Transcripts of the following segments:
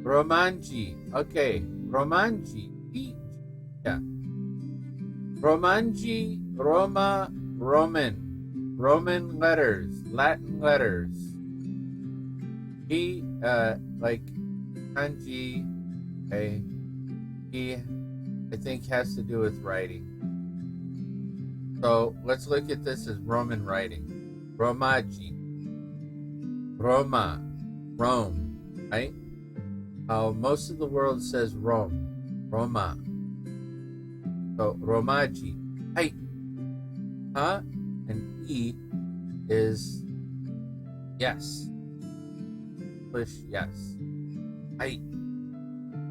Romanji. Okay. Romanji. Yeah. Romanji, Roma, Roman. Roman letters, Latin letters. He, like kanji, okay, he, I think, has to do with writing. So let's look at this as Roman writing. Romaji. Roma. Rome, right? How most of the world says Rome. Roma. So Romaji. Hi. Huh? And E is yes. English, yes. I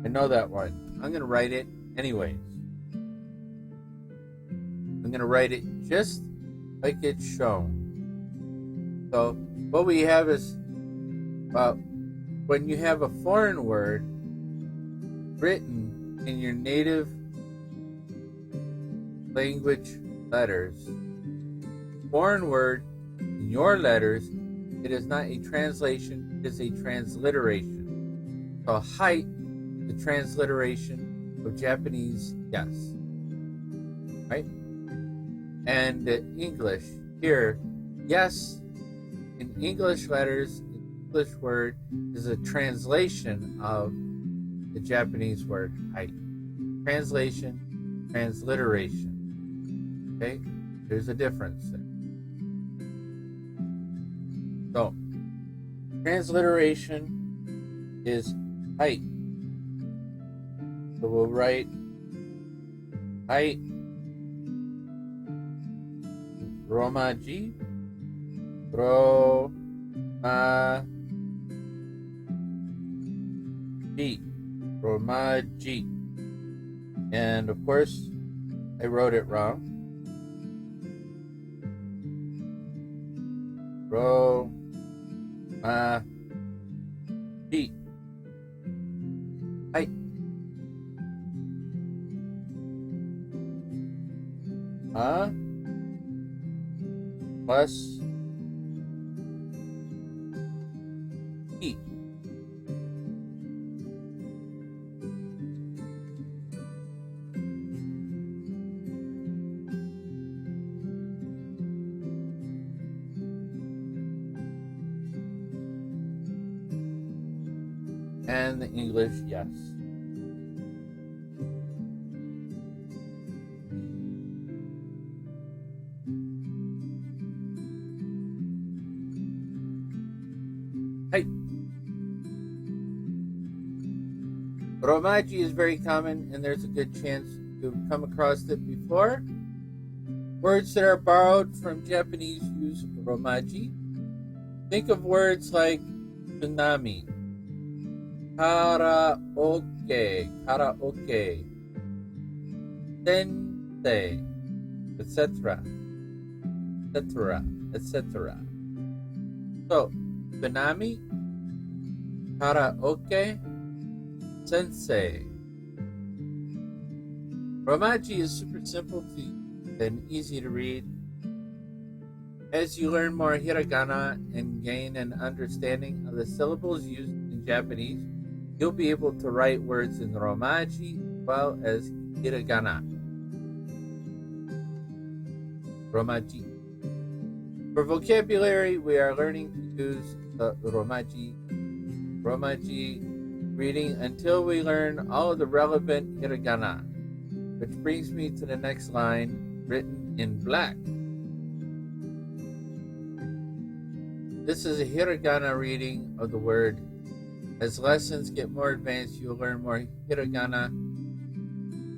know that one. I'm going to write it anyways. I'm going to write it just like it's shown. So what we have is, when you have a foreign word written in your native language letters, foreign word in your letters, it is not a translation, it is a transliteration. So height, the transliteration of Japanese yes. Right? And English, here, yes, in English letters, English word is a translation of the Japanese word height. Translation, transliteration. Okay? There's a difference there. So, transliteration is height. So we'll write height Romaji Romaji. And of course, I wrote it wrong. Romaji. Height. Plus E. And the English, yes. Hey. Romaji is very common, and there's a good chance you've come across it before. Words that are borrowed from Japanese use Romaji. Think of words like tsunami, karaoke, sensei, etc., etc. So, tsunami, karaoke, sensei. Romaji is super simple to use and easy to read. As you learn more hiragana and gain an understanding of the syllables used in Japanese, you'll be able to write words in Romaji as well as hiragana. Romaji. For vocabulary, we are learning to use the Romaji reading until we learn all of the relevant hiragana, which brings me to the next line written in black. This is a hiragana reading of the word. As lessons get more advanced, you'll learn more hiragana.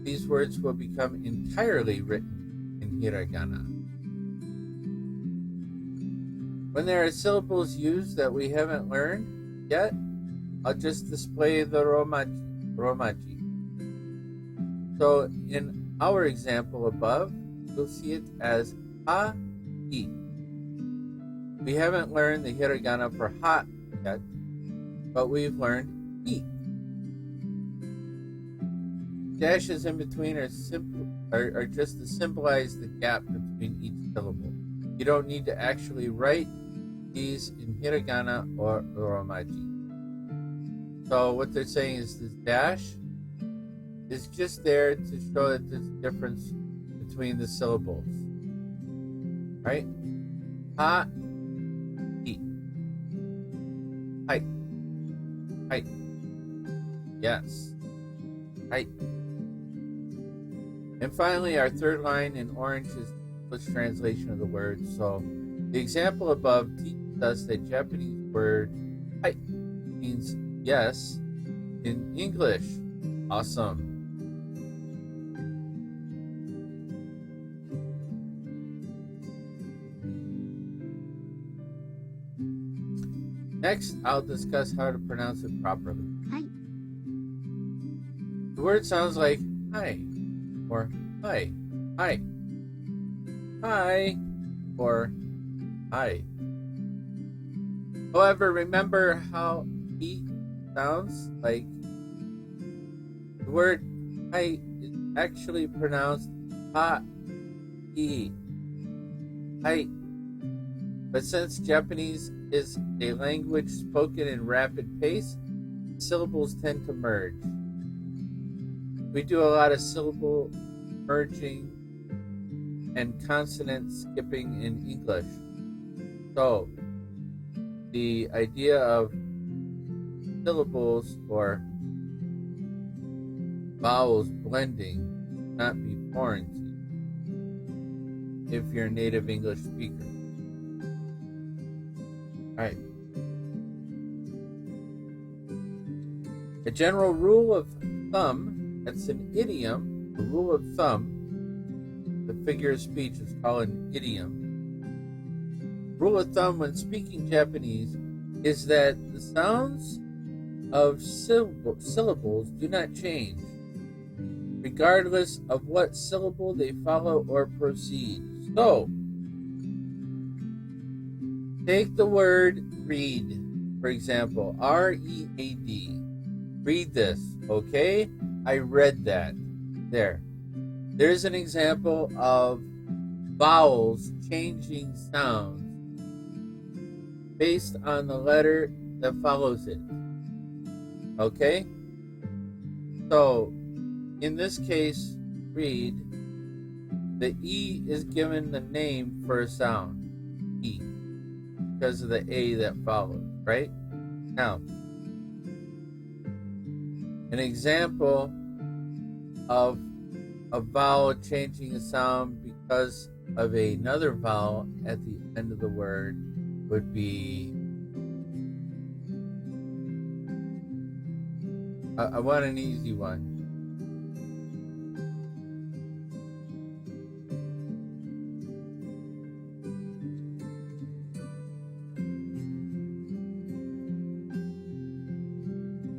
These words will become entirely written in hiragana. When there are syllables used that we haven't learned yet, I'll just display the Romaji. So in our example above, you'll see it as ha-i. We haven't learned the hiragana for ha yet, but we've learned i. Dashes in between are just to symbolize the gap between each syllable. You don't need to actually write these in hiragana or Romaji. So what they're saying is this dash is just there to show that there's a difference between the syllables. Right? Ha, e. Height. Height. Yes. Height. And finally, our third line in orange is the English translation of the word. So the example above teaches us that Japanese word height means yes in English. Awesome. Next, I'll discuss how to pronounce it properly. Hi. The word sounds like hi, or hi, hi, hi, or hi. However, remember how e sounds like? The word hi is actually pronounced ha, e, hi. But since Japanese is a language spoken in rapid pace, syllables tend to merge. We do a lot of syllable merging and consonant skipping in English. So, the idea of syllables or vowels blending should not be foreign to you if you're a native English speaker. Alright. A general rule of thumb, that's an idiom, a rule of thumb, the figure of speech is called an idiom. Rule of thumb when speaking Japanese is that the sounds of syllables do not change, regardless of what syllable they follow or proceed. So, take the word read, for example, R-E-A-D. Read this, okay? I read that. There. There's an example of vowels changing sounds based on the letter that follows it. Okay? So, in this case, read, the E is given the name for a sound, E, because of the A that follows, right? Now, an example of a vowel changing a sound because of another vowel at the end of the word would be, I want an easy one.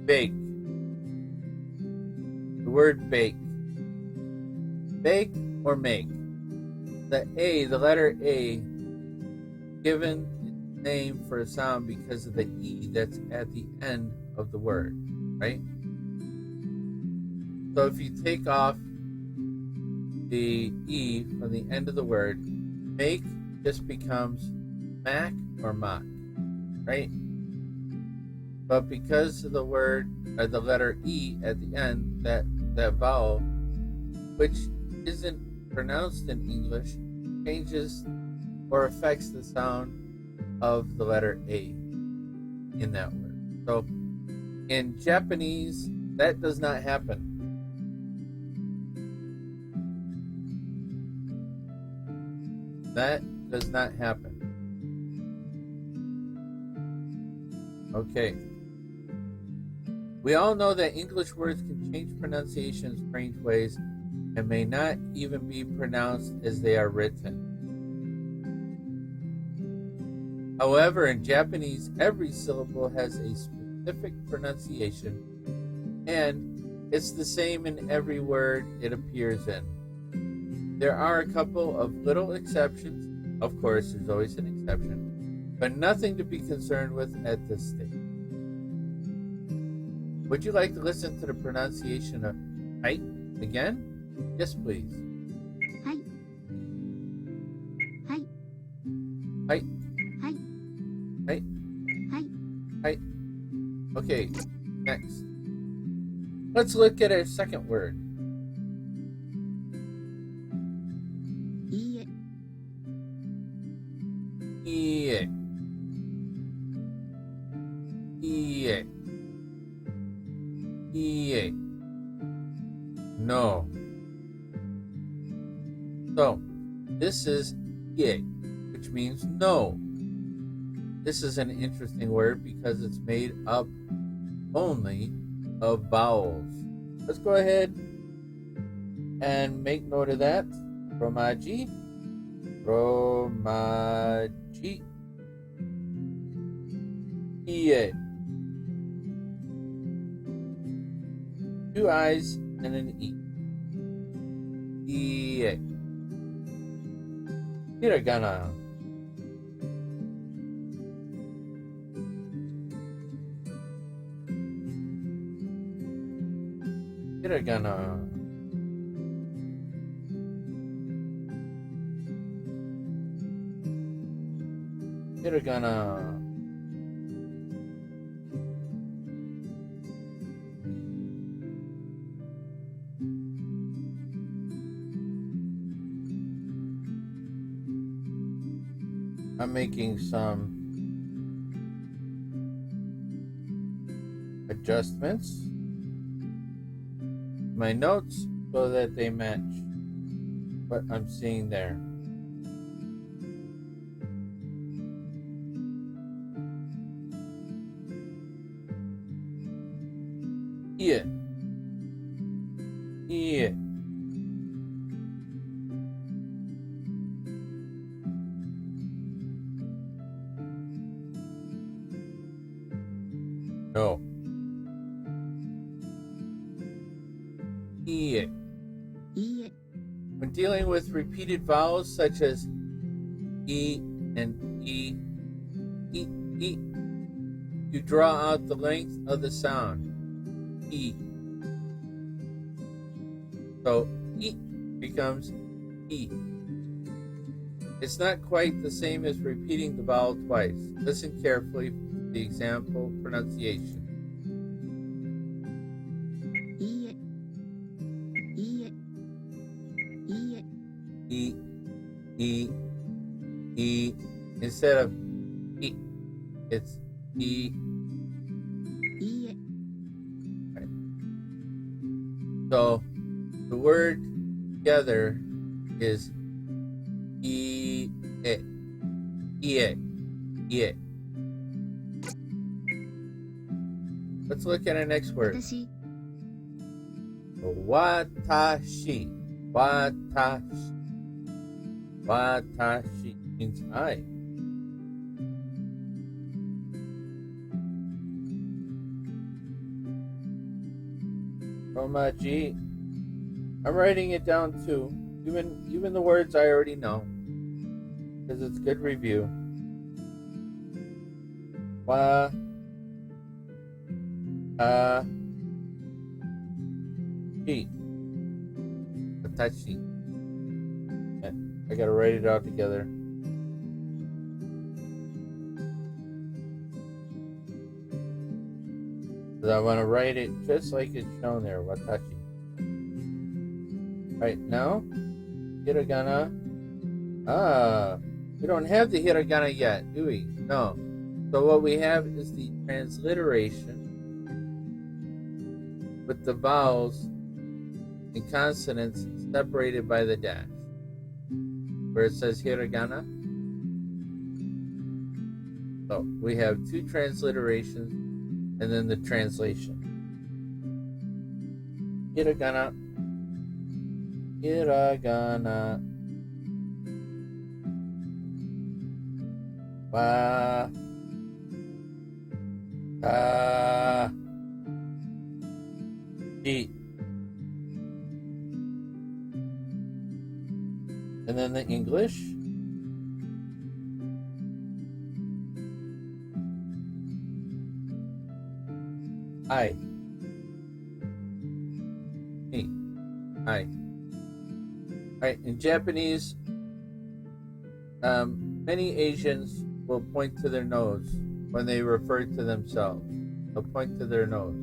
Bake. The word bake. Bake or make. The A, the letter A, given its name for a sound because of the E that's at the end of the word, right? So if you take off the E from the end of the word, make just becomes mac or mock, right? But because of the word, or the letter E at the end, that vowel, which isn't pronounced in English, changes or affects the sound of the letter A in that word. So in Japanese, that does not happen. That does not happen. Okay. We all know that English words can change pronunciation in strange ways and may not even be pronounced as they are written. However, in Japanese, every syllable has a specific pronunciation, and it's the same in every word it appears in. There are a couple of little exceptions. Of course, there's always an exception, but nothing to be concerned with at this stage. Would you like to listen to the pronunciation of height again? Yes, please. Height. Height. Height. Height. Height. Height. Height. Okay, next. Let's look at our second word. いいえ、 Ie. Ie. Ie. No. So, this is ie, which means no. This is an interesting word because it's made up only of vowels. Let's go ahead and make note of that. Romaji. Romaji. Ie. 2 I's and an E. Ie. Hiragana. Hiragana. Hiragana. I'm making some adjustments to my notes so that they match what I'm seeing there. Yeah. Yeah. No. E. いいえ、 When dealing with repeated vowels such as E and E, E, E, you draw out the length of the sound. E. So E becomes E. It's not quite the same as repeating the vowel twice. Listen carefully to the example pronunciation. いいえ、いいえ、いいえ、 E, E, E. Instead of E, it's E. いいえ、 So the word together is E, E, E, E. Let's look at our next word. 私、 Watashi. Watashi. Watashi means I. Romaji. I'm writing it down too. Even the words I already know, because it's good review. Wa. Shi. Watashi. I gotta write it all together. Because I want to write it just like it's shown there. Watashi. Right now, hiragana. We don't have the hiragana yet, do we? No. So what we have is the transliteration with the vowels and consonants separated by the dash. Where it says hiragana. So we have 2 transliterations and then the translation. Hiragana. Hiragana. Wa. Ta. Shi. And then the English. I. Me. I. Right, in Japanese, many Asians will point to their nose when they refer to themselves. They'll point to their nose.